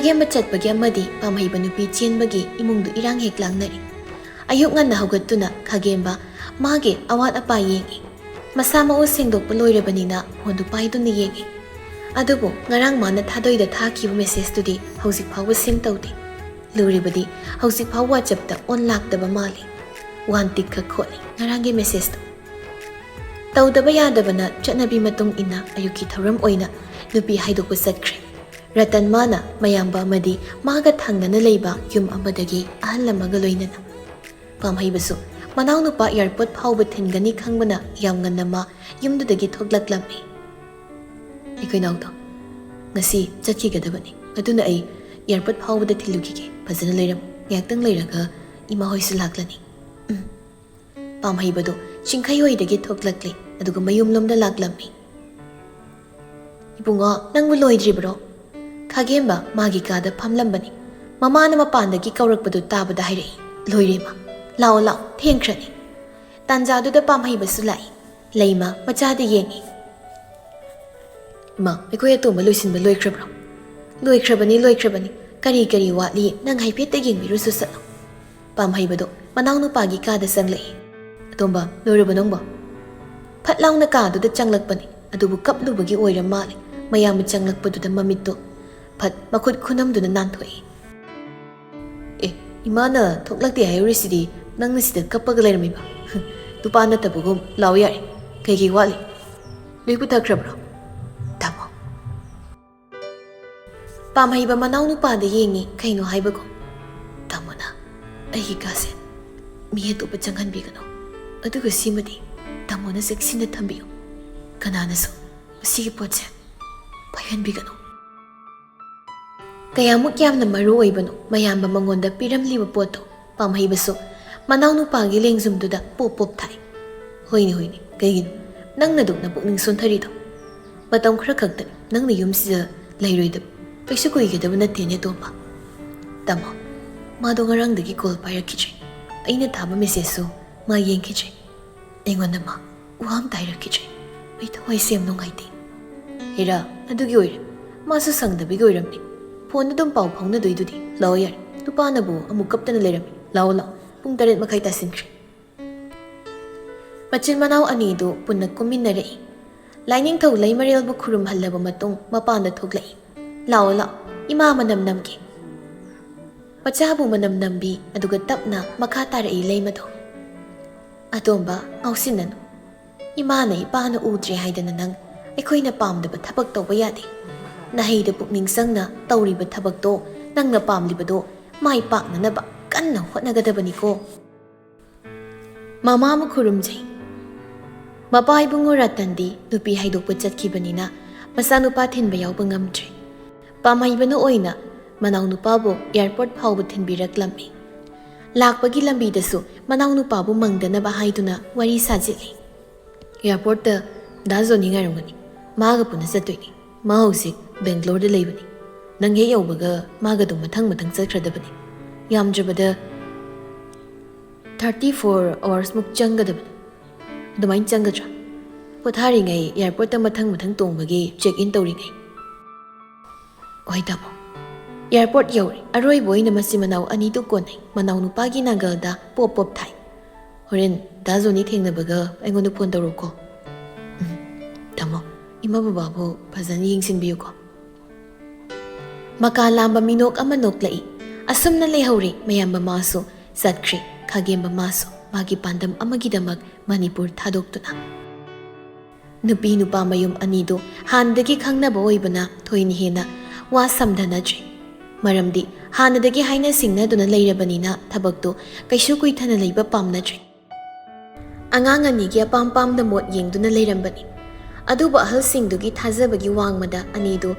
Kagem chatpagi amadi pamhaiba nupi chenbagi imungdu irang hek langnari. Ayuk nganna haugattuna Kagemba mage awat apa yengi. Masama o sengdokpa loirabanina hondu paiduna yengi. Adubu ngarang mana thadoida thakiba message tudi hausik phawa sim tawdi. Luribadi hausik phawa WhatsApp on lakdaba mali. Wan tikka kholi ngarangi message tu. Tawdaba yadabana chatnabi matung ina ayuki thoram oina nupi haidokpa satkre. Ratan mana mayamba amadi maga thangnana leiba yum amadagi ahal lamaga loinana. Pamhaibasu manaw nupa airport phawba thingani khangbana yam nganna ma yumdudagi thoglaklammi. Ikoi nawdo ngasi chakhigadabani aduna ai airport phawbada thilugige fazana leiram yaktang leiraga ima hoisu laklani. Pamhaibado chingkhai hoidagi thoglakli aduga mayum lomda laklammi. Ibunga nangbu loidribro Kagemba magi kada phamlambani mamana mapandagi kaurakpadu tabada hairei loirema lao lao thengkhrani tanjaduda pamhaibasu lai leima machada yengi ma ekoi atoma loisinba loikrabani kari watli nang haipeta yengbiru susat pamhaibado manaw nupagi kada sanglei atomba loirabanongba phatlawna kaduda changlakpani adubu kaplubagi oiram male mayam changlakpaduda mamitto Pat makut khunamduna nanthoi. Imana thoklakti hayorisidi nangna sida kappaga leiramiba. Tupana tabugum law yare. Kaigi wali. Luipu thakrabro. Tamo. Pamhaiba manaw nupada yengi kaino haibago. Tamona. Ahi kase. Mihe topa changhanbigano. Aduga simadi tamona seksina thambiyo. Kananaso. Masigi potse. Payanbigano. Kayamuk yamna maru oibano mayamba mangonda piramliba poto pamhaibaso manaw nupagi lengzumduda pop thai hoini kaigino nangna dukna pukning sontharido matam khra khakta nangna yumsida leiroida paisu kuigedaba nattene toba tamo mado ngarangdagi call pairakhitre aina thaba message so ma yengkhitre engona ma uham tairakhitre ai thoi sem nongaite hira adugi oire masu sangdabi goiramni Phone dum pau phawna doidudi lawyer tupana bu amuk kaptana lerami law pung taret makai tasinkri Machin manaw ani do punna kuminare Lining thaw lay marel bu khurum hallaba matung mapanda thoglai law ima manam namki Pachabu manam nambi aduga tapna makha tarai lay mato Atomba ngausinan ima na ipana udre haidana nang aikoina pamdaba thabak tawba yadi Nahida pukning sangna tawriba thabakto nangna pamlibado mai paknanaba kanna hotnagadabani ko Mama mu khurumjai Mapai bungo ratandi nupi haidokpa chatkibanina masa nupa thinba yawba ngamtre Pamhaibano oina manaw nupa bo airport phawba thinbiraklammi Lakpagi lambi dasu manaw nupa bu mangdanaba haiduna wari sajili Airport da dazoni ngarungani maga puna chatoini ma hosik Bangalore da leibani nang he yawbaga maga dum mathang chakhradabani yamjabada 34 hours muk changadabani dumain changadra pothari ngai airport ta mathang tongbagi check in tawringai oi tamo airport yawri aroi boina masimanaw ani tu konai manaw nupagi nagalda pop thai horen dazoni thengnabaga aingonda phone tawroko tamo ima bababu phajani yingsinbiyuko Makalamba minok amanok lai asumna lehauri mayamba maso satkri Kagemba maso magi pandam amagidamak Manipur thadoktuna Nupi nupa mayum anido handagi khangnaba oibana thoini hena wa samdhanajri maramdi hanadagi haina singnaduna leirabanina thabakto kaisu kuithana leiba pamnajri Angang anigi apam pamda mot yengduna leirambani Aduba ahal singdugi thazabagi wangmada anido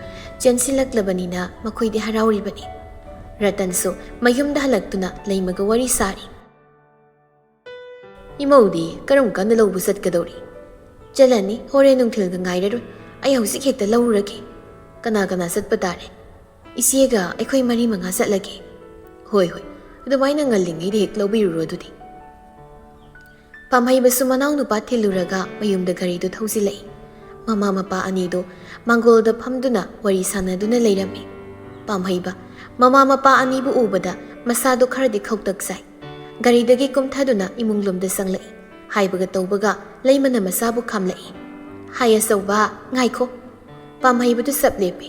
chensilaklabanina makoidi harauribani Ratan so mayumda halaktuna leimaga wari sari Imaudi karam kana lawbu satkadori Jalani hore nungthilga ngairaru ai hosik hekta lawraki kana satpa tare Isiega aikoi mari manga satlagi Hoi adumaina ngallingai de hek lawbiruro adudi Pamhaibasu manaw nupa thiluraga mayumda garidu thausilai Mama mapa anido Mangolda phamduna wari sanaduna leirami Pamhaiba Mama mapa anibu ubada masado kharadi khautak sai. Garidagi kumthaduna imunglomda sanglai. Haibaga taubaga leimana masabu khamlai. Haya sauba ngaiko. Pamhaibadu saplepe.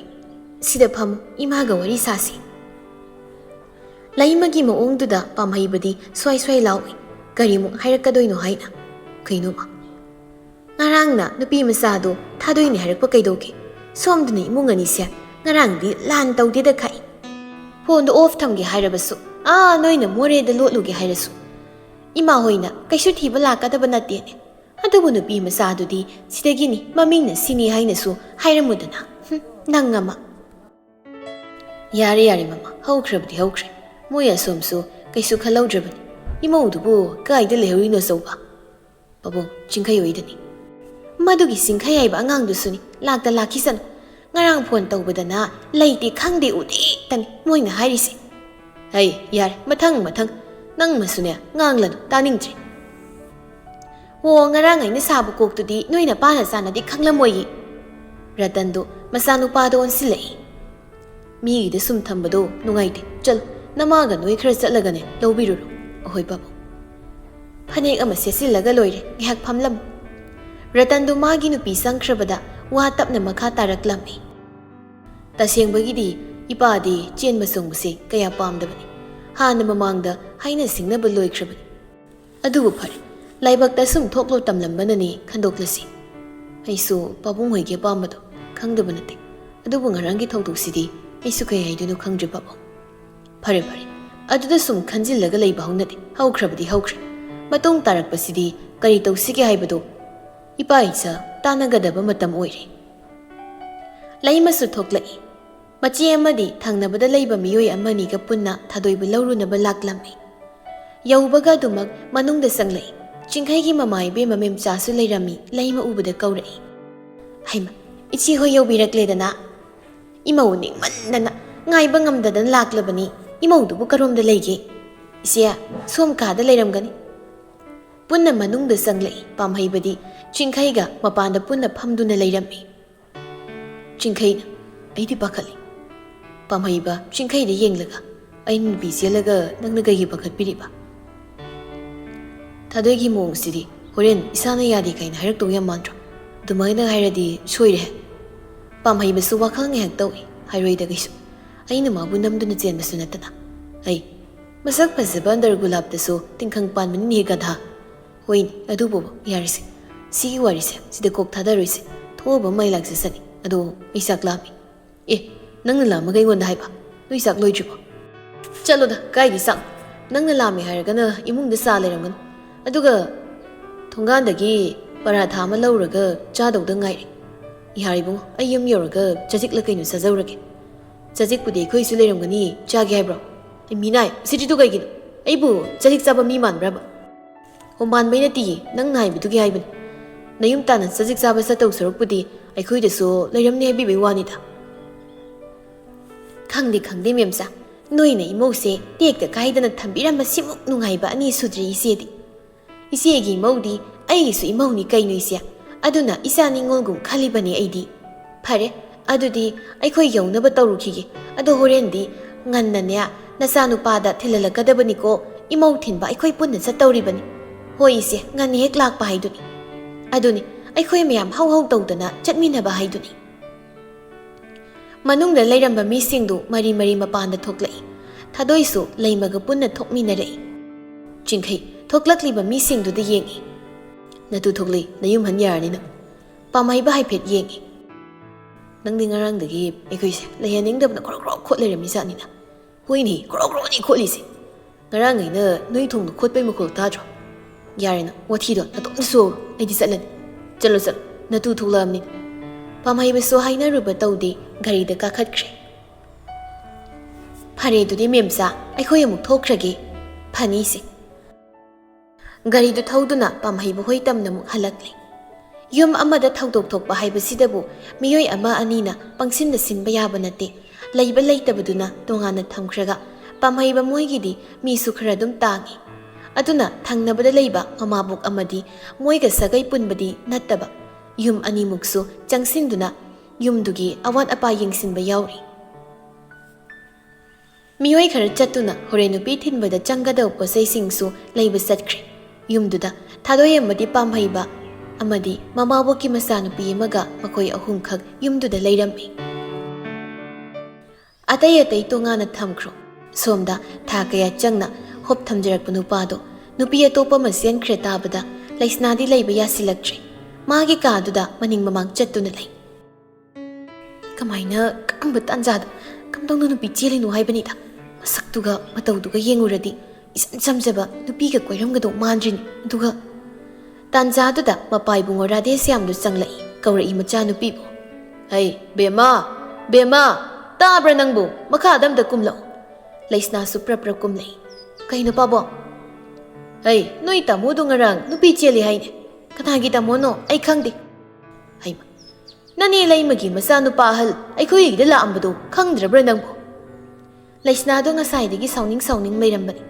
Sida phamu imaga wari sasi. Laimagi maongduda pamhaibadi swai lawi. Garimu hairakadoino haina. Kainoma. Ngarangna nupi masado thadoini hairakpa kaidoke. Somduna imungani sia ngarangdi lan tawdida khai. Phone off thamge hairabasu. Noina more da lotluge hairasu. Ima hoina kaisu thiba lakadaba natene. Adubu nupi masadudi sidagini mamingna sini hainasu hairamudana. Nangama. Yare mama haukrabdi haukre. Moya somsu kaisu khalaudrabani. Imaudubu kaida lehurino soba. Babong chingkai oidani. Madugi singkai aiba angangdusuni lakda lakisan. Ngarang phone tawbadana laiti khangde udi tani moina hairisi. Hey yar mathang nang masune nganglan taningdri. Wo ngarang aina sabu koktudi noina pana sanadi khanglamoyi. Ratandu masanu pado onsilai. Mi de sum thambado nungaite chal namaga noi khara chatlagane lobiruru ahoi babu. Phanek ama sesilaga loire ngihak phamlam. Ratandu magi nupi sangkhrabada wa tapna makha taraklami. Tasengbagidi ipadi chen masongbse kaya pamdabani. Hana mamangda haina singnaba loikhrabani. Adubu phare laibakta sum thoklo tamlambanani khandoklasi. Aisu pabung hoige pamado khangdaba nate. Adubu ngarangi thokdoksidi aisu kaya haidunu khangdri babong. Phare aduda sum khanjillaga leiba haunade haukrabadi haukre. Matong tarakpasidi kari tawsige haibado ipa isa tanagadaba matam oire. Laimasu thoklai. Machi amadi thangnabada leiba miyoi amani ga punna thadoibu laurunaba laklami. Yaubaga dumak manungda sanglai. Chingkhaigi mamai be mamem chasu leirami laima ubada kaurai. Haima ichi hoi yaubirakledana. Imau ningmannana ngaiba ngamdadan laklabani. Imaudubu karomda leige. Isia somkada leiramgani. Punna manungda sanglai pamhaibadi chingkhaiga mapanda punna phamduna leirami. Chingkhaina aidi pakhali. Pamhaiba chingkhaida yenglaga ain biselaga nangnaga gi pakhatpiriba. Thadoigi mongsidi horen isana yadi kaina hairak toya mantra. Dumaina hairadi soire. Pamhaiba su wakhal ngehak tawi hairoida gaisu. Aina mabu namduna chenbasu natana. Ai masak phajaba andar gulab dasu tingkhang panmani ni gadha. Hoin adubo yarise. Sigi warise sida kok thadaroise. Thoba mailak sasani. Ado isak lami. Nangna lama ga ingonda haiba. No isak loidribo. Chaloda kaigi sang. Nangna lami hairagana imungda sa leiramgan. Aduga thongandagi paratha ama lauraga chadawda ngaire. Iharibung ayum yoraga chajikla kainu sajaurage. Chajikpudi khoisu leiramgani chage haibro. Minai sijidu kaigino. Aibu chajik chaba mi manbraba. Homan baina ti nang nai bidugi haibani. Nayum tanan chajik chaba satau sorokpudi aikhoidasu leiramni haibi wanida. Khangdi memsa noina imose tekta kaidana thambirama simuk nungaiba ani sudri isedi. Isegi maudi aisu imauni kainu isia. Aduna isani ngolgum khalibani aidi. Phare adudi aikhoi yaunaba tawrukhige. Ado horendi ngannanya nasanu pada thilalakadabani ko imau thinba aikhoi punna chatawribani. Hoi ise ngani hek lakpa haiduni. Aduni aikhoi mayam hau tawdana chatminaba haiduni. Manungda leiramba misingdu mari mapanda thoklai. Thadoisu leimaga punna thokminarei. Chingkhai thoklakliba misingdu da yengi. Natu thoklai nayum han yarani na. Pamaiba haiphet yengi. Nangdi ngarangdagi aikhoise leihaningdabna krok khotleirami sanina. Hoini krok ni khotlisi. Ngarangai na noi thongdu khotpai makhol tadro. Yarena wathido natom so aidi satlan. Chalo natu thoklamni. Pamaiba so haina ruba tawdi gari da kakhatkre. Phare dudi memsa aikhoi amuk thokrage phani se. Gari du thauduna pamhaiba hoi tamna muk halakle. Yum amada thaudok thokpa haiba sidabu miyoi ama anina pangsinda sinba yaba nate. Laiba leitabaduna tongana thamkhraga pamhaiba moigidi misu khara dum tangi. Aduna thangnabada leiba mamabuk amadi moiga sagai punbadi nattaba. Yum animuksu changsinduna yumdugi awat apa yengsinba yauri. ꯃꯤꯑꯣꯏ ꯈꯔ ꯆꯠꯇꯨꯅ ꯍꯣꯔꯦꯟ ꯅꯨꯄꯤ ꯊꯤꯟꯕꯗ ꯆꯪꯒꯗꯕ ꯄꯣꯠꯆꯩꯁꯤꯡꯁꯨ ꯂꯩꯕ ꯆꯠꯈ꯭ꯔꯦ꯫ ꯌꯨꯝꯗꯨꯗ ꯊꯥꯗꯣꯏ ꯑꯃꯗꯤ ꯄꯥꯝꯍꯩꯕ ꯑꯃꯗꯤ ꯃꯃꯥꯕꯣꯛꯀꯤ ꯃꯆꯥꯅꯨꯄꯤ ꯑꯃꯒ ꯃꯈꯣꯏ ꯑꯍꯨꯝꯈꯛ ꯌꯨꯝꯗꯨꯗ ꯂꯩꯔꯝꯃꯤ꯫ ꯑꯇꯩ ꯑꯇꯩ ꯇꯣꯉꯥꯟꯅ ꯊꯝꯈ꯭ꯔꯣ꯫ ꯁꯣꯝꯗ ꯊꯥ ꯀꯌꯥ ꯆꯪꯅ ꯍꯣꯞ ꯊꯝꯖꯔꯛꯄ ꯅꯨꯄꯥꯗꯣ ꯅꯨꯄꯤ ꯑꯇꯣꯞꯄ ꯑꯃ ꯆꯦꯟꯈ꯭ꯔꯦ ꯇꯥꯕꯗ ꯂꯩꯁꯅꯥꯗꯤ ꯂꯩꯕ ꯌꯥꯁꯤꯜꯂꯛꯇ꯭ꯔꯦ꯫ ꯃꯥꯒꯤ ꯀꯥꯗꯨꯗ ꯃꯅꯤꯡ ꯃꯃꯥꯡ ꯆꯠꯇꯨꯅ ꯂꯩ꯫ ꯀꯃꯥꯏꯅ ꯀꯔꯝꯕ ꯇꯥꯟꯖꯥꯗ ꯀꯝꯗꯧꯅ ꯅꯨꯄꯤ ꯆꯦꯜꯂꯤꯅꯣ ꯍꯥꯏꯕꯅꯤꯗ꯫ ꯃꯁꯛꯇꯨꯒ ꯃꯇꯧꯗꯨꯒ ꯌꯦꯡꯉꯨꯔꯗꯤ ꯏꯆꯝ ꯆꯝꯖꯕ ꯅꯨꯄꯤꯒ ꯀꯣꯏꯔꯝꯒꯗꯧ ꯃꯥꯟꯗ꯭ꯔꯤꯅꯤ꯫ ꯑꯗꯨꯒ ꯇꯥꯟꯖꯥꯗꯨꯗ ꯃꯄꯥ ꯏꯕꯨꯡꯉꯣ ꯔꯥꯙꯦꯁ꯭ꯌꯥꯝꯗꯨ ꯆꯪꯂꯛꯏ꯫ ꯀꯧꯔꯛꯏ ꯃꯆꯥꯅꯨꯄꯤꯕꯨ꯫ ꯍꯩ ꯕꯦꯝꯃ, ꯕꯦꯝꯃ, ꯇꯥꯕ꯭ꯔꯥ ꯅꯪꯕꯨ? ꯃꯈꯥꯗ ꯑꯝꯇ ꯀꯨꯝꯂꯛꯎ꯫ ꯂꯩꯁꯅꯥꯁꯨ ꯄ꯭ꯔꯞ ꯄ꯭ꯔꯞ ꯀꯨꯝꯂꯛꯏ꯫ ꯀꯩꯅꯣ ꯄꯥꯕꯣ? ꯍꯩ ꯅꯣꯏ ꯇꯥꯃꯣꯗꯣ ꯉꯔꯥꯡ ꯅꯨꯄꯤ ꯆꯦꯜꯂꯤ ꯍꯥꯏꯅꯦ꯫ ꯀꯅꯥꯒꯤ ꯇꯥꯃꯣꯅꯣ ꯑꯩ ꯈꯪꯗꯦ꯫ ꯍꯩꯃ, ꯅꯅꯦ ꯂꯩꯃꯒꯤ ꯃꯆꯥꯅꯨꯄꯥ ꯑꯍꯜ ꯑꯩꯈꯣꯏꯒꯤꯗ ꯂꯥꯛꯑꯝꯕꯗꯣ ꯈꯪꯗ꯭ꯔꯕ꯭ꯔꯥ ꯅꯪꯕꯨ? ꯂꯩꯁꯅꯥꯗꯣ ꯉꯁꯥꯏꯗꯒꯤ ꯁꯥꯎꯅꯤꯡ ꯂꯩꯔꯝꯕꯅꯤ꯫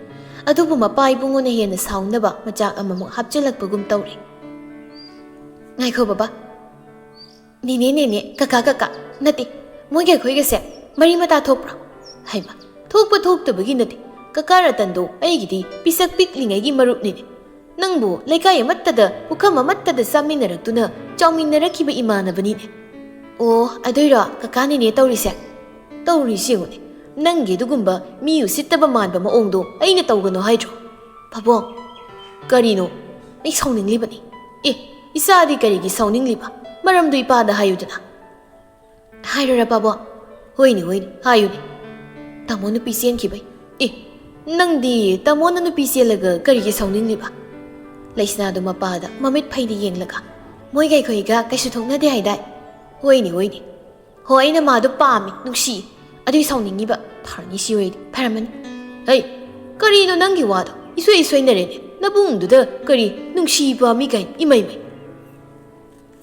ꯑꯗꯨꯕꯨ ꯃꯄꯥ ꯏꯕꯨꯡꯉꯣꯅ ꯍꯦꯟꯅ ꯁꯥꯎꯅꯕ ꯃꯆꯥꯛ ꯑꯃꯃꯨꯛ ꯍꯥꯞꯆꯤꯜꯂꯛꯄꯒꯨꯝ ꯇꯧꯔꯦ꯫ ꯉꯥꯏꯈꯣ ꯕꯕꯥ, ꯅꯦꯅꯦ, ꯀꯀꯥ ꯅꯠꯇꯦ, ꯃꯣꯏꯒ ꯑꯩꯈꯣꯏꯒꯁꯦ ꯃꯔꯤ ꯃꯇꯥ ꯊꯣꯛꯄ꯭ꯔꯥ? ꯍꯩꯃ, ꯊꯣꯛꯄ ꯊꯣꯛꯇꯕꯒꯤ ꯅꯠꯇꯦ, ꯀꯀꯥ ꯔꯇꯟꯗꯣ ꯑꯩꯒꯤꯗꯤ ꯄꯤꯁꯛ ꯄꯤꯛꯂꯤꯉꯩꯒꯤ ꯃꯔꯨꯞꯅꯤꯅꯦ꯫ ꯅꯪꯕꯨ ꯂꯩꯀꯥꯏ ꯑꯃꯠꯇꯗ ꯄꯨꯈꯝ ꯑꯃꯠꯇꯗ ꯆꯥꯃꯤꯟꯅꯔꯛꯇꯨꯅ ꯆꯥꯎꯃꯤꯟꯅꯔꯛꯈꯤꯕ ꯏꯃꯥꯟꯅꯕꯅꯤꯅꯦ꯫ ꯑꯣ ꯑꯗꯨꯏꯔꯣ ꯀꯀꯥ ꯅꯦꯅꯦ ꯇꯧꯔꯤꯁꯦ? ꯇꯧꯔꯤꯁꯤ ꯌꯦꯡꯉꯨꯅꯦ꯫ ꯅꯪꯒꯤ ꯑꯗꯨꯒꯨꯝꯕ ꯃꯤ ꯎꯁꯤꯠꯇꯕ ꯃꯥꯟꯕ ꯃꯑꯣꯡꯗꯣ ꯑꯩꯅ ꯇꯧꯒꯅꯣ ꯍꯥꯏꯗ꯭ꯔꯣ? ꯄꯥꯕꯣꯡ, ꯀꯔꯤꯅꯣ? ꯑꯩ ꯁꯥꯎꯅꯤꯡꯂꯤꯕꯅꯤ꯫ ꯑꯦ, ꯏꯆꯥꯗꯤ ꯀꯔꯤꯒꯤ ꯁꯥꯎꯅꯤꯡꯂꯤꯕ? ꯃꯔꯝꯗꯨ ꯏꯄꯥꯗ ꯍꯥꯏꯌꯨꯗꯅ꯫ ꯍꯥꯏꯔꯣꯔꯥ ꯄꯥꯕꯣꯡ? ꯍꯣꯏꯅꯦ ꯍꯥꯏꯌꯨꯅꯦ꯫ ꯇꯥꯃꯣ ꯅꯨꯄꯤ ꯆꯦꯟꯈꯤꯕꯩ꯫ ꯑꯦ, ꯅꯪꯗꯤ ꯇꯥꯃꯣꯅ ꯅꯨꯄꯤ ꯆꯦꯜꯂꯒ ꯀꯔꯤꯒꯤ ꯁꯥꯎꯅꯤꯡꯂꯤꯕ? ꯂꯩꯁꯅꯥꯗꯨ ꯃꯄꯥꯗ ꯃꯃꯤꯠ ꯐꯩꯗ ꯌꯦꯡꯂꯒ, ꯃꯣꯏꯒ ꯑꯩꯈꯣꯏꯒ ꯀꯩꯁꯨ ꯊꯣꯛꯅꯗꯦ ꯍꯥꯏꯗꯥꯏ? ꯍꯣꯏꯅꯦ꯫ ꯍꯣꯏ ꯑꯩꯅ ꯃꯥꯗꯣ ꯄꯥꯝꯃꯤ, ꯅꯨꯡꯁꯤꯌꯦ, ꯑꯗꯨꯏ ꯁꯥꯎꯅꯤꯡꯉꯤꯕ꯫ ꯐꯔꯅꯤ ꯁꯤ ꯑꯣꯏꯔꯗꯤ ꯐꯔꯝꯃꯅꯤ꯫ ꯍꯩ, ꯀꯔꯤꯅꯣ ꯅꯪꯒꯤ ꯋꯥꯗꯣ? ꯏꯁꯣꯏ ꯁꯣꯏꯅꯔꯦꯅꯦ ꯅꯕꯨꯡꯗꯨꯗ ꯀꯔꯤ ꯅꯨꯡꯁꯤ ꯄꯥꯝꯃꯤ ꯀꯥꯏꯅ ꯏꯃꯩ꯫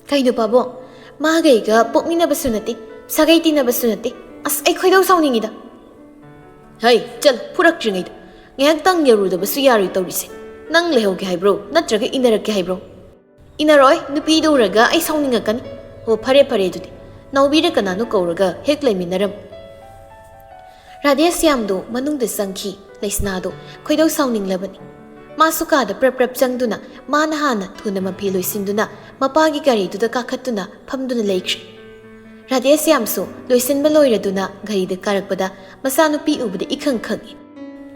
ꯀꯩꯅꯣ ꯄꯥꯕꯣꯡ, ꯃꯥꯒꯩꯒ ꯄꯣꯛꯃꯤꯟꯅꯕꯁꯨ ꯅꯠꯇꯦ, ꯁꯥꯒꯩ ꯇꯤꯟꯅꯕꯁꯨ ꯅꯠꯇꯦ꯫ ꯑꯁ ꯑꯩ ꯈꯣꯏꯗꯧ ꯁꯥꯎꯅꯤꯡꯉꯤꯗ꯫ ꯍꯩ ꯆꯠ, ꯐꯨꯔꯛꯇ꯭ꯔꯤꯉꯩꯗ ꯉꯥꯏꯍꯥꯛꯇꯪ ꯌꯧꯔꯨꯗꯕꯁꯨ ꯌꯥꯔꯣꯏ ꯇꯧꯔꯤꯁꯦ꯫ ꯅꯪ ꯂꯩꯍꯧꯒꯦ ꯍꯥꯏꯕ꯭ꯔꯣ ꯅꯠꯇ꯭ꯔꯒ ꯏꯟꯅꯔꯛꯀꯦ ꯍꯥꯏꯕ꯭ꯔꯣ? ꯏꯟꯅꯔꯣꯏ, ꯅꯨꯄꯤꯗꯨ ꯎꯔꯒ ꯑꯩ ꯁꯥꯎꯅꯤꯡꯉꯛꯀꯅꯤ꯫ ꯑꯣ ꯐꯔꯦ ꯑꯗꯨꯗꯤ ꯅꯥꯎꯕꯤꯔ ꯀꯅꯥꯅꯣ ꯀꯧꯔꯒ ꯍꯦꯛ ꯂꯩꯃꯤꯟꯅꯔꯝꯃꯨ꯫ ꯔꯥꯙꯦꯁ꯭ꯌꯥꯝꯗꯣ ꯃꯅꯨꯡꯗ ꯆꯪꯈꯤ꯫ ꯂꯩꯁꯅꯥꯗꯣ ꯈꯣꯏꯗꯧ ꯁꯥꯎꯅꯤꯡꯂꯕꯅꯤ꯫ ꯃꯥꯁꯨ ꯀꯥꯗ ꯄ꯭ꯔꯞ ꯆꯪꯗꯨꯅ ꯃꯥꯅ ꯍꯥꯟꯅ ꯊꯨꯅ ꯃꯐꯤ ꯂꯣꯏꯁꯤꯟꯗꯨꯅ ꯃꯄꯥꯒꯤ ꯒꯥꯔꯤꯗꯨꯗ ꯀꯥꯈꯠꯇꯨꯅ ꯐꯝꯗꯨꯅ ꯂꯩꯈ꯭ꯔꯦ꯫ ꯔꯥꯙꯦꯁ꯭ꯌꯥꯝꯁꯨ ꯂꯣꯏꯁꯤꯟꯕ ꯂꯣꯏꯔꯗꯨꯅ ꯒꯥꯔꯤꯗ ꯀꯥꯔꯛꯄꯗ ꯃꯆꯥꯅꯨꯄꯤ ꯎꯕꯗ ꯏꯈꯪ ꯈꯪꯉꯤ꯫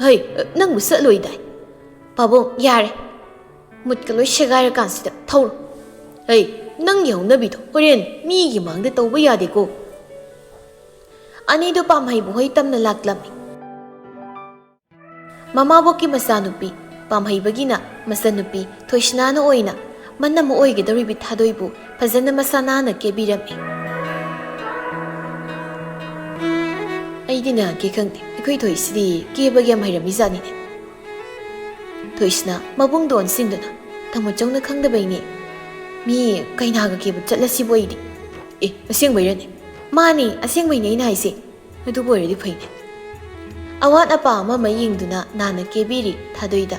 ꯍꯩ, ꯅꯪꯕꯨ ꯆꯠꯂꯣꯏꯗꯥꯏ? ꯄꯥꯕꯣꯡ ꯌꯥꯔꯦ, ꯃꯨꯠꯀ ꯂꯣꯏ ꯁꯦꯒꯥꯏꯔꯀꯥꯟꯁꯤꯗ ꯊꯧꯔꯣ꯫ ꯍꯩ, ꯅꯪꯒꯤ ꯍꯧꯅꯕꯤꯗꯣ ꯍꯣꯔꯦꯟ ꯃꯤꯒꯤ ꯃꯥꯡꯗ ꯇꯧꯕ ꯌꯥꯗꯦꯀꯣ꯫ ꯑꯅꯤꯗꯨ ꯄꯥꯝꯍꯩꯕꯨ ꯍꯣꯏ ꯇꯝꯅ ꯂꯥꯛꯂꯝꯃꯤ꯫ ꯃꯃꯥꯕꯣꯛꯀꯤ ꯃꯆꯥꯅꯨꯄꯤ ꯄꯥꯝꯍꯩꯕꯒꯤꯅ ꯃꯆꯟꯅꯨꯄꯤ ꯊꯣꯏꯁꯅꯥꯅ ꯑꯣꯏꯅ ꯃꯅꯝ ꯑꯣꯏꯒꯗꯧꯔꯤꯕꯤ ꯊꯥꯗꯣꯏꯕꯨ ꯐꯖꯅ ꯃꯁꯥ ꯅꯥꯟꯅ ꯀꯦꯕꯤꯔꯝꯃꯤ꯫ ꯑꯩꯗꯤ ꯅꯍꯥꯟꯈꯩ ꯈꯪꯗꯦ, ꯑꯩꯈꯣꯏ ꯊꯣꯏꯁꯤꯗꯤ ꯀꯦꯕꯒ ꯌꯥꯝ ꯍꯩꯔꯝꯃꯤꯖꯥꯠꯅꯤꯅꯦ꯫ ꯊꯣꯏꯁꯅꯥ ꯃꯕꯨꯡꯗꯣ ꯑꯣꯟꯁꯤꯟꯗꯨꯅ, ꯇꯥꯃꯣꯆꯧꯅ ꯈꯪꯗꯕꯩꯅꯦ, ꯃꯤ ꯀꯩꯅꯥꯒ ꯀꯦꯕ ꯆꯠꯂꯁꯤꯕꯨ ꯑꯩꯗꯤ꯫ ꯑꯦ, ꯑꯁꯦꯡꯕꯩꯔꯅꯦ? ꯃꯥꯅꯤ, ꯑꯁꯦꯡꯕꯩꯅꯦ ꯑꯩꯅ ꯍꯥꯏꯁꯦ꯫ ꯑꯗꯨꯕꯨ ꯑꯣꯏꯔꯗꯤ ꯐꯩꯅꯦ꯫ ꯑꯋꯥꯠ ꯑꯄꯥ ꯑꯃ ꯌꯦꯡꯗꯨꯅ ꯅꯥꯟꯅ ꯀꯦꯕꯤꯔꯤ ꯊꯥꯗꯣꯏꯗ꯫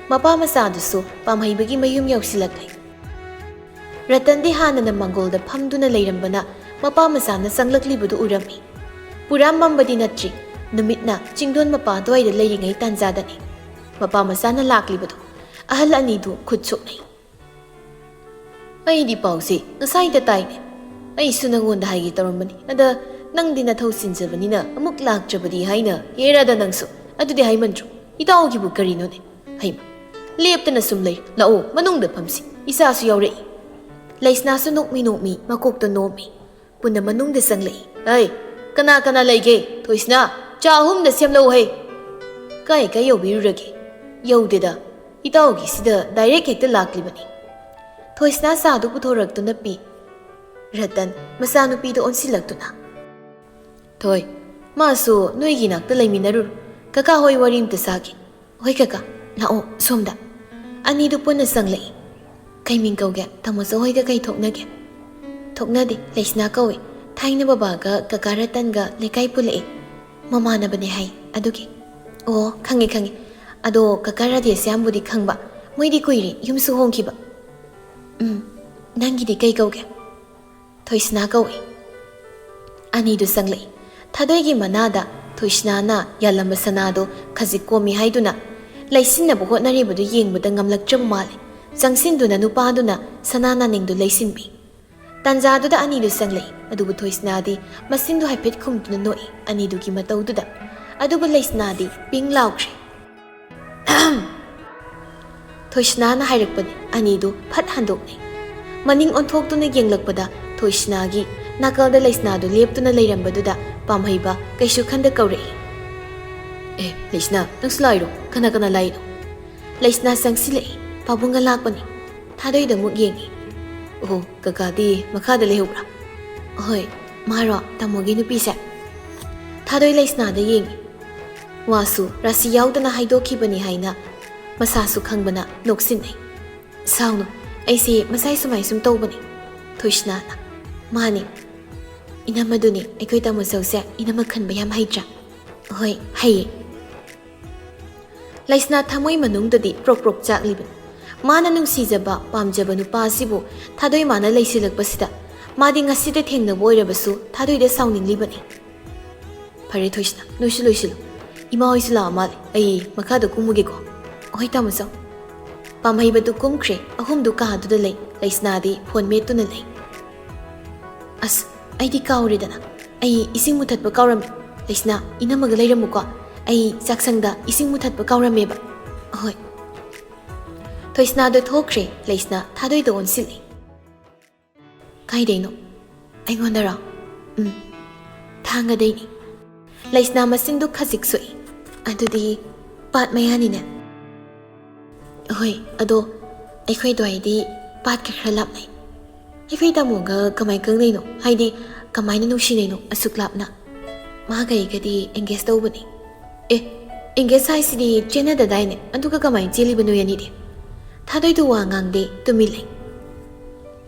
ꯃꯄꯥ ꯃꯆꯥꯗꯨꯁꯨ ꯄꯥꯝꯍꯩꯕꯒꯤ ꯃꯌꯨꯝ ꯌꯧꯁꯤꯜꯂꯛꯂꯦ꯫ ꯔꯇꯟꯗꯤ ꯍꯥꯟꯅꯅ ꯃꯥꯡꯒꯣꯜꯗ ꯐꯝꯗꯨꯅ ꯂꯩꯔꯝꯕꯅ ꯃꯄꯥ ꯃꯆꯥꯅ ꯆꯪꯂꯛꯂꯤꯕꯗꯨ ꯎꯔꯝꯃꯤ꯫ ꯄꯨꯔꯥ ꯃꯝꯕꯗꯤ ꯅꯠꯇ꯭ꯔꯤ, ꯅꯨꯃꯤꯠꯅ ꯆꯤꯡꯗꯣꯟ ꯃꯄꯥ ꯑꯗꯨꯋꯥꯏꯗ ꯂꯩꯔꯤꯉꯩ ꯇꯥꯟꯖꯥꯗꯅꯤ꯫ ꯃꯄꯥ ꯃꯆꯥꯅ ꯂꯥꯛꯂꯤꯕꯗꯨ ꯑꯍꯜ ꯑꯅꯤꯗꯨ ꯈꯨꯠ ꯁꯣꯛꯅꯩ꯫ ꯑꯩꯗꯤ ꯄꯥꯎꯁꯦ ꯉꯁꯥꯏꯗ ꯇꯥꯏꯅꯦ꯫ ꯑꯩꯁꯨ ꯅꯪꯉꯣꯟꯗ ꯍꯥꯏꯒꯦ ꯇꯧꯔꯝꯕꯅꯤ, ꯑꯗ ꯅꯪꯗꯤ ꯅꯊꯧ ꯆꯤꯟꯖꯕꯅꯤꯅ ꯑꯃꯨꯛ ꯂꯥꯛꯇ꯭ꯔꯕꯗꯤ ꯍꯥꯏꯅ ꯍꯦꯔꯥꯗ ꯅꯪꯁꯨ ꯑꯗꯨꯗꯤ ꯍꯥꯏꯃꯟꯗ꯭ꯔꯣ? ꯏꯇꯥꯎꯒꯤꯕꯨ ꯀꯔꯤꯅꯣꯅꯦ? ꯍꯩꯃ, ꯂꯦꯞꯇꯅ ꯁꯨꯝ ꯂꯩ, ꯂꯥꯛꯑꯣ ꯃꯅꯨꯡꯗ ꯐꯝꯁꯤ, ꯏꯆꯥꯁꯨ ꯌꯥꯎꯔꯛꯏ꯫ ꯂꯩꯁꯅꯥꯁꯨ ꯅꯣꯛꯃꯤ ꯃꯀꯣꯛꯇ ꯅꯣꯝꯃꯤ꯫ ꯄꯨꯟꯅ ꯃꯅꯨꯡꯗ ꯆꯪꯂꯛꯏ꯫ ꯍꯩ, ꯀꯅꯥ ꯂꯩꯒꯦ? ꯊꯣꯏꯁꯅꯥ, ꯆꯥ ꯑꯍꯨꯝꯗ ꯁꯦꯝꯂꯛꯎ ꯍꯩ꯫ ꯀꯥꯏ ꯌꯧꯕꯤꯔꯨꯔꯒꯦ? ꯌꯧꯗꯦꯗ, ꯏꯇꯥꯎꯒꯤꯁꯤꯗ ꯗꯥꯏꯔꯦꯛ ꯍꯦꯛꯇ ꯂꯥꯛꯂꯤꯕꯅꯤ꯫ ꯊꯣꯏꯁꯅꯥ ꯆꯥꯗꯨ ꯄꯨꯊꯣꯔꯛꯇꯨꯅ ꯄꯤ꯫ ꯔꯇꯟ ꯃꯆꯥꯅꯨꯄꯤꯗ ꯑꯣꯟꯁꯤꯜꯂꯛꯇꯨꯅ, ꯊꯣꯏ, ꯃꯥꯁꯨ ꯅꯣꯏꯒꯤ ꯅꯥꯛꯇ ꯂꯩꯃꯤꯟꯅꯔꯨꯔꯣ, ꯀꯀꯥ ꯍꯣꯏ ꯋꯥꯔꯤ ꯑꯝꯇ ꯁꯥꯒꯦ꯫ ꯍꯣꯏ ꯀꯀꯥ, ꯂꯥꯛꯑꯣ ꯁꯣꯝꯗ꯫ ꯑꯅꯤꯗꯨ ꯄꯨꯟꯅ ꯆꯪꯂꯛꯏ꯫ ꯀꯩ ꯃꯤꯡ ꯀꯧꯒꯦ? ꯇꯥꯃꯣꯆꯧ ꯍꯣꯏꯒ ꯀꯩ ꯊꯣꯛꯅꯒꯦ? ꯊꯣꯛꯅꯗꯦ, ꯂꯩꯁꯅꯥ ꯀꯧꯏ꯫ ꯊꯥꯏꯅ ꯕꯕꯥꯒ ꯀꯀꯥ ꯔꯇꯟꯒ ꯂꯩꯀꯥꯏ ꯄꯨꯜꯂꯛꯏ, ꯃꯃꯥꯟꯅꯕꯅꯦ ꯍꯥꯏ, ꯑꯗꯨꯒꯤ꯫ ꯑꯣ ꯈꯪꯉꯦ꯫ ꯑꯗꯣ ꯀꯀꯥ ꯔꯥꯙꯦꯁ꯭ꯌꯥꯝꯕꯨꯗꯤ ꯈꯪꯕ, ꯃꯣꯏꯗꯤ ꯀꯨꯏꯔꯦ ꯌꯨꯝꯁꯨ ꯍꯣꯡꯈꯤꯕ꯫ ꯅꯪꯒꯤꯗꯤ ꯀꯩ ꯀꯧꯒꯦ? ꯊꯣꯏꯁꯅꯥ ꯀꯧꯏ꯫ ꯑꯅꯤꯗꯨ ꯆꯪꯂꯛꯏ꯫ ꯊꯥꯗꯣꯏꯒꯤ ꯃꯅꯥꯗ ꯊꯣꯏꯁꯅꯥꯅ ꯌꯥꯜꯂꯝꯕ ꯁꯅꯥꯗꯣ ꯈꯖꯤꯛ ꯀꯣꯝꯃꯤ ꯍꯥꯏꯗꯨꯅ ꯂꯩꯁꯤꯟꯅꯕ ꯍꯣꯠꯅꯔꯤꯕꯗꯨ ꯌꯦꯡꯕꯗ ꯉꯝꯂꯛꯇ꯭ꯔꯕ ꯃꯥꯜꯂꯤ ꯆꯪꯁꯤꯟꯗꯨꯅ ꯅꯨꯄꯥꯗꯨꯅ ꯁꯅꯥ ꯅꯥꯅꯤꯡꯗꯨ ꯂꯩꯁꯤꯟꯕꯤ ꯇꯥꯟꯖꯥꯗꯨꯗ ꯑꯅꯤꯗꯨ ꯆꯪꯂꯛꯏ ꯑꯗꯨꯕꯨ ꯊꯣꯏꯁꯅꯥꯗꯤ ꯃꯁꯤꯟꯗꯨ ꯍꯥꯏꯐꯦꯠ ꯈꯨꯝꯗꯨꯅ ꯅꯣꯛꯏ ꯑꯅꯤꯗꯨꯒꯤ ꯃꯇꯧꯗꯨꯗ ꯑꯗꯨꯕꯨ ꯂꯩꯁꯅꯥꯗꯤ ꯄꯤꯡ ꯂꯥꯎꯈ꯭ꯔꯦ ꯊꯣꯏꯁꯅꯥꯅ ꯍꯥꯏꯔꯛꯄꯅꯤ ꯑꯅꯤꯗꯨ ꯐꯠ ꯍꯟꯗꯣꯛꯅꯩ ꯃꯅꯤꯡ ꯑꯣꯟꯊꯣꯛꯇꯨꯅ ꯌꯦꯡꯂꯛꯄꯗ ꯊꯣꯏꯁꯅꯥꯒꯤ ꯅꯥꯀꯜꯗ ꯂꯩꯁꯅꯥꯗꯨ ꯂꯦꯞꯇꯨꯅ ꯂꯩꯔꯝꯕꯗꯨꯗ ꯄꯥꯝꯍꯩꯕ ꯀꯩꯁꯨ ꯈꯟꯗ ꯀꯧꯔꯛꯏ ꯂꯩꯁꯅꯥ ꯅꯪꯁꯨ ꯂꯥꯛꯏꯔꯣ ꯀꯅꯥ ꯀꯅꯥ ꯂꯥꯛꯏꯅꯣ ꯂꯩꯁꯅꯥ ꯆꯪꯁꯤꯜꯂꯛꯏ ꯄꯥꯕꯨꯡꯒ ꯂꯥꯛꯄꯅꯤ ꯊꯥꯗꯣꯏꯗ ꯑꯃꯨꯛ ꯌꯦꯡꯉꯤ ꯑꯣꯍꯣ ꯀꯀꯥꯗꯤ ꯃꯈꯥꯗ ꯂꯩꯍꯧꯕ꯭ꯔꯥ ꯍꯣꯏ ꯃꯥꯔꯣ ꯇꯥꯃꯣꯒꯤ ꯅꯨꯄꯤꯁꯦ ꯊꯥꯗꯣꯏ ꯂꯩꯁꯅꯥꯗ ꯌꯦꯡꯉꯤ ꯋꯥꯁꯨ ꯔꯥꯁꯤ ꯌꯥꯎꯗꯅ ꯍꯥꯏꯗꯣꯛꯈꯤꯕꯅꯤ ꯍꯥꯏꯅ ꯃꯁꯥꯁꯨ ꯈꯪꯕꯅ ꯅꯣꯛꯁꯤꯟꯅꯩ ꯁꯥꯎꯅꯨ ꯑꯩꯁꯦ ꯃꯁꯥꯏ ꯁꯨꯃꯥꯏ ꯁꯨꯝ ꯇꯧꯕꯅꯤ ꯊꯣꯏꯁꯅꯥꯅ ꯃꯥꯅꯤ ꯏꯅꯝꯃꯗꯨꯅꯤ ꯑꯩꯈꯣꯏ ꯇꯥꯃꯣꯆꯧꯁꯦ ꯏꯅꯝꯃ ꯈꯟꯕ ꯌꯥꯝ ꯍꯩꯇ꯭ꯔꯥ ꯍꯣꯏ ꯍꯩꯌꯦ ꯂꯩꯁꯅꯥ ꯊꯃꯣꯏ ꯃꯅꯨꯡꯗꯗꯤ ꯄ꯭ꯔꯣꯛ ꯄ꯭ꯔꯣꯛ ꯆꯥꯛꯂꯤꯕꯅꯤ ꯃꯥꯅ ꯅꯨꯡꯁꯤꯖꯕ ꯄꯥꯝꯖꯕ ꯅꯨꯄꯥ ꯑꯁꯤꯕꯨ ꯊꯥꯗꯣꯏ ꯃꯥꯅ ꯂꯩꯁꯤꯜꯂꯛꯄꯁꯤꯗ ꯃꯥꯗꯤ ꯉꯁꯤꯗ ꯊꯦꯡꯅꯕ ꯑꯣꯏꯔꯕꯁꯨ ꯊꯥꯗꯣꯏꯗ ꯁꯥꯎꯅꯤꯡꯂꯤꯕꯅꯤ ꯐꯔꯦ ꯊꯣꯏꯁꯅꯥ ꯅꯣꯏꯁꯨ ꯂꯣꯏꯁꯤꯜꯂꯨ ꯏꯃꯥ ꯍꯣꯏꯁꯨ ꯂꯥꯛꯑ ꯃꯥꯜꯂꯦ ꯑꯩ ꯃꯈꯥꯗ ꯀꯨꯝꯃꯨꯒꯦꯀꯣ ꯍꯣꯏ ꯇꯥꯃꯣꯆꯧ ꯄꯥꯝꯍꯩꯕꯗꯨ ꯀꯨꯝꯈ꯭ꯔꯦ ꯑꯍꯨꯝꯗꯨ ꯀꯥꯗꯨꯗ ꯂꯩ ꯂꯩꯁꯅꯥꯗꯤ ꯐꯣꯟ ꯃꯦꯠꯇꯨꯅ ꯂꯩ ꯑꯁ ꯑꯩꯗꯤ ꯀꯥꯎꯔꯦꯗꯅ ꯑꯩ ꯏꯁꯤꯡ ꯃꯨꯊꯠꯄ ꯀꯥꯎꯔꯝꯃꯦ ꯂꯩꯁꯅꯥ ꯏꯅꯝꯃꯒ ꯂꯩꯔꯝꯃꯨꯀꯣ ꯑꯩ ꯆꯥꯛꯁꯪꯗ ꯏꯁꯤꯡ ꯃꯨꯊꯠꯄ ꯀꯥꯎꯔꯝꯃꯦꯕ ꯍꯣꯏ ꯊꯣꯏꯁꯅꯥꯗꯣ ꯊꯣꯛꯈ꯭ꯔꯦ ꯂꯩꯁꯅꯥ ꯊꯥꯗꯣꯏꯗ ꯑꯣꯟꯁꯤꯜꯂꯤ ꯀꯥꯏꯗꯩꯅꯣ ꯑꯩꯉꯣꯟꯗꯔꯣ ꯊꯥꯡꯒꯗꯩꯅꯤ ꯂꯩꯁꯅꯥ ꯃꯆꯤꯟꯗꯨ ꯈꯖꯤꯛ ꯁꯣꯛꯏ ꯑꯗꯨꯗꯤ ꯄꯥꯠ ꯃꯌꯥꯅꯤꯅꯦ ꯍꯣꯏ ꯑꯗꯣ ꯑꯩꯈꯣꯏ ꯑꯗꯨꯋꯥꯏꯗꯤ ꯄꯥꯠꯀ ꯈꯔ ꯂꯥꯞꯅꯩ ꯑꯩꯈꯣꯏ ꯇꯥꯃꯣꯒ ꯀꯃꯥꯏ ꯈꯪꯅꯩꯅꯣ ꯍꯥꯏꯗꯤ ꯀꯃꯥꯏꯅ ꯅꯨꯡꯁꯤꯅꯩꯅꯣ ꯑꯁꯨꯛ ꯂꯥꯞꯅ ꯃꯥꯒ ꯑꯩꯒꯗꯤ ꯑꯦꯡꯒꯦꯖ ꯇꯧꯕꯅꯤ ꯑꯦꯡꯒꯦꯖ ꯍꯥꯏꯁꯤꯗꯤ ꯆꯦꯟꯅꯗꯗꯥꯏꯅꯦ ꯑꯗꯨꯒ ꯀꯃꯥꯏꯅ ꯆꯦꯜꯂꯤꯕ ꯅꯣꯏ ꯑꯅꯤꯗꯤ ꯊꯥꯗꯣꯏꯗꯨ ꯋꯥ ꯉꯥꯡꯗꯦ ꯇꯨꯃꯤꯟ ꯂꯩ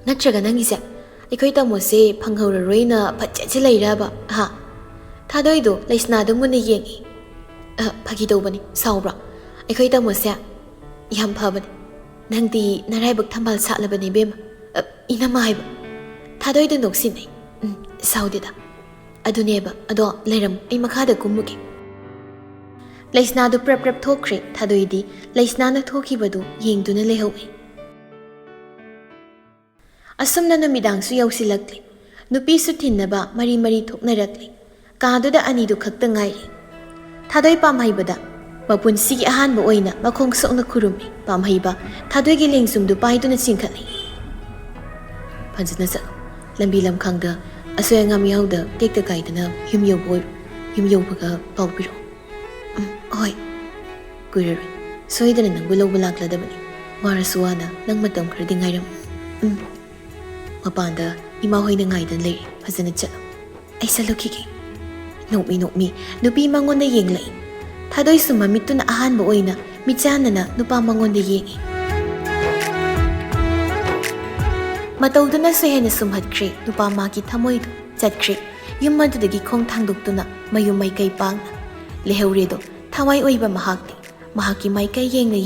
ꯅꯠꯇ꯭ꯔꯒ ꯅꯪꯒꯤꯁꯦ ꯑꯩꯈꯣꯏ ꯇꯥꯃꯣꯁꯦ ꯐꯪꯍꯧꯔꯔꯣꯏꯅ ꯐꯠꯆꯦꯠꯁꯦ ꯂꯩꯔꯕ ꯍꯥ ꯊꯥꯗꯣꯏꯗꯣ ꯂꯩꯁꯅꯥꯗ ꯃꯨꯟꯅ ꯌꯦꯡꯉꯤ ꯐꯥꯒꯤ ꯇꯧꯕꯅꯤ ꯁꯥꯎꯕ꯭ꯔꯥ ꯑꯩꯈꯣꯏ ꯇꯥꯃꯣꯁꯦ ꯌꯥꯝ ꯐꯕꯅꯤ ꯅꯪꯗꯤ ꯅꯔꯥꯏꯕꯛ ꯊꯝꯕꯥꯜ ꯁꯥꯠꯂꯕꯅꯤ ꯏꯕꯦꯝꯃ ꯏꯅꯝꯃ ꯍꯥꯏꯕ ꯊꯥꯗꯣꯏꯗ ꯅꯣꯛꯁꯤꯟꯅꯩ ꯁꯥꯎꯗꯦꯗ ꯑꯗꯨꯅꯦꯕ ꯑꯗꯣ ꯂꯩꯔꯝꯃꯨ ꯑꯩ ꯃꯈꯥꯗ ꯀꯨꯝꯃꯨꯒꯦ ꯂꯩꯁꯅꯥꯗꯨ ꯄ꯭ꯔꯞ ꯄ꯭ꯔꯞ ꯊꯣꯛꯈ꯭ꯔꯦ ꯊꯥꯗꯣꯏꯗꯤ ꯂꯩꯁꯅꯥꯅ ꯊꯣꯛꯈꯤꯕꯗꯨ ꯌꯦꯡꯗꯨꯅ ꯂꯩꯍꯧꯏ ꯑꯁꯨꯝꯅ ꯅꯨꯃꯤꯗꯥꯡꯁꯨ ꯌꯧꯁꯤꯜꯂꯛꯂꯤ ꯅꯨꯄꯤꯁꯨ ꯊꯤꯟꯅꯕ ꯃꯔꯤ ꯃꯔꯤ ꯊꯣꯛꯅꯔꯛꯂꯤ ꯀꯥꯗꯨꯗ ꯑꯅꯤꯗꯨ ꯈꯛꯇ ꯉꯥꯏꯔꯤ ꯊꯥꯗꯣꯏ ꯄꯥꯝꯍꯩꯕꯗ ꯃꯄꯨꯟꯁꯤꯒꯤ ꯑꯍꯥꯟꯕ ꯑꯣꯏꯅ ꯃꯈꯣꯡ ꯁꯣꯛꯅ ꯈꯨꯔꯨꯝꯃꯤ ꯄꯥꯝꯍꯩꯕ ꯊꯥꯗꯣꯏꯒꯤ ꯂꯦꯡꯖꯨꯝꯗꯨ ꯄꯥꯏꯗꯨꯅ ꯆꯤꯡꯈꯠꯂꯤ ꯐꯖꯅ ꯆꯠꯂꯨ ꯂꯝꯕꯤ ꯂꯝꯈꯥꯡꯗ ꯑꯁꯣꯏ ꯑꯉꯥꯝ ꯌꯥꯎꯗ ꯇꯦꯛꯇ ꯀꯥꯏꯗꯅ ꯌꯨꯝ ꯌꯧꯕ ꯑꯣꯏꯔꯣ ꯌꯨꯝ ꯌꯧꯕꯒ ꯄꯥꯎ ꯄꯤꯔꯛꯑꯣ ꯍꯣꯏ ꯀꯨꯏꯔꯔꯣꯏ ꯁꯣꯏꯗꯅ ꯅꯪꯕꯨ ꯂꯧꯕ ꯂꯥꯛꯂꯗꯕꯅꯤ ꯋꯥꯔꯁꯨ ꯋꯥꯅ ꯅꯪ ꯃꯇꯝ ꯈꯔꯗꯤ ꯉꯥꯏꯔꯝꯃꯨ ꯃꯄꯥꯟꯗ ꯏꯃꯥ ꯍꯣꯏꯅ ꯉꯥꯏꯗꯅ ꯂꯩꯔꯤ ꯐꯖꯅ ꯆꯠꯂꯨ ꯑꯩ ꯆꯠꯂꯨꯈꯤꯒꯦ ꯅꯣꯛꯃꯤ ꯅꯨꯄꯤ ꯃꯉꯣꯟꯗ ꯌꯦꯡꯂꯛꯏ ꯊꯥꯗꯣꯏꯁꯨ ꯃꯃꯤꯠꯇꯨꯅ ꯑꯍꯥꯟꯕ ꯑꯣꯏꯅ ꯃꯤꯠꯆꯥꯟꯅꯅ ꯅꯨꯄꯥ ꯃꯉꯣꯟꯗ ꯌꯦꯡꯉꯤ ꯃꯇꯧꯗꯨꯅꯁꯨ ꯍꯦꯟꯅ ꯁꯨꯝꯍꯠꯈ꯭ꯔꯦ ꯅꯨꯄꯥ ꯃꯥꯒꯤ ꯊꯃꯣꯏꯗꯨ ꯆꯠꯈ꯭ꯔꯦ ꯌꯨꯝ ꯑꯗꯨꯗꯒꯤ ꯈꯣꯡ ꯊꯥꯡꯗꯣꯛꯇꯨꯅ ꯃꯌꯨꯝ ꯃꯥꯏꯀꯩ ꯄꯥꯡꯅ ꯂꯩꯍꯧꯔꯦꯗꯣ ꯊꯋꯥꯏ ꯑꯣꯏꯕ ꯃꯍꯥꯛꯇꯤ ꯃꯍꯥꯛꯀꯤ ꯃꯥꯏꯀꯩ ꯌꯦꯡꯅ